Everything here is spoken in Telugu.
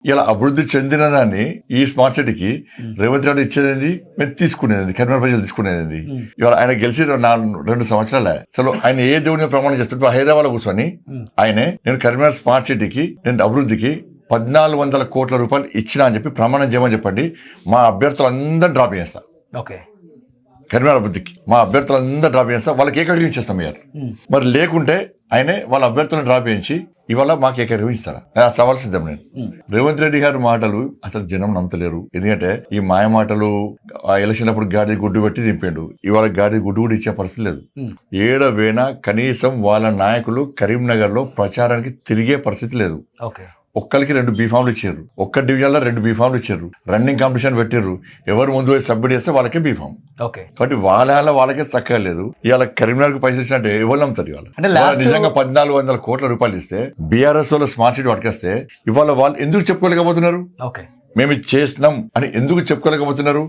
ఇలా అభివృద్ధి చెందిన దాన్ని ఈ స్మార్ట్ సిటీకి రేవంత్ రెడ్డి ఇచ్చేది మేము తీసుకునేది, కరీంనగర్ ప్రజలు తీసుకునేది. ఇవాళ ఆయన గెలిచి 2 సంవత్సరాలే. అసలు ఆయన ఏ దేవుని ప్రమాణం చేస్తుంటే హైదరాబాద్ లో కూర్చొని ఆయనే నేను కరీంనగర్ స్మార్ట్ సిటీకి నేను అభివృద్ధికి 1400 కోట్ల రూపాయలు ఇచ్చినా అని చెప్పి ప్రమాణం చేయమని చెప్పండి, మా అభ్యర్థులందరూ డ్రాప్ చేస్తా. ఓకే, కరీంనగర్ అభివృద్ధికి మా అభ్యర్థులందరూ డ్రాప్ చేస్తా, వాళ్ళకి ఏకీకరించేస్తాం అయ్యారు. మరి లేకుంటే ఆయనే వాళ్ళ అభ్యర్థులను డ్రాప్ చేయించి ఇవాళ మాకు ఏకీకరిస్తాడా? సవాల్ సిద్ధం. నేను రేవంత్ రెడ్డి గారి మాటలు అసలు జనం నమ్మతలేరు. ఎందుకంటే ఈ మాయ మాటలు ఆ ఎలక్షన్ అప్పుడు గాడి గుడ్డు పెట్టి దింపాడు. ఇవాళ గాడి గుడ్డు కూడా ఇచ్చే పరిస్థితి లేదు. ఏడవేనా కనీసం వాళ్ళ నాయకులు కరీంనగర్ లో ప్రచారానికి తిరిగే పరిస్థితి లేదు. ఓకే, ఒక్కరికి 2 బీఫామ్లు ఇచ్చారు, ఒక్క డివిజన్ లో 2 బీఫామ్లు ఇచ్చారు, రన్నింగ్ కాంపిటీషన్ పెట్టారు. ఎవరు ముందు వచ్చి సబ్మిట్ చేస్తే వాళ్ళకే బీఫామ్. ఓకే, కాబట్టి వాళ్ళకే చక్కగా లేదు. ఇవాళ కరీంనగర్ కు పైసలు ఇచ్చినట్టే ఎవరు నమ్ముతారు? అంటే ఇవాళ నిజంగా 1400 కోట్ల రూపాయలు ఇస్తే బీఆర్ఎస్ వాళ్ళు స్మార్ట్ సిటీ పట్టుకొస్తే ఇవాళ వాళ్ళు ఎందుకు చెప్పుకోలేకపోతున్నారు? ఓకే, మేము ఇది చేసినాం అని ఎందుకు చెప్పుకోలేకపోతున్నారు?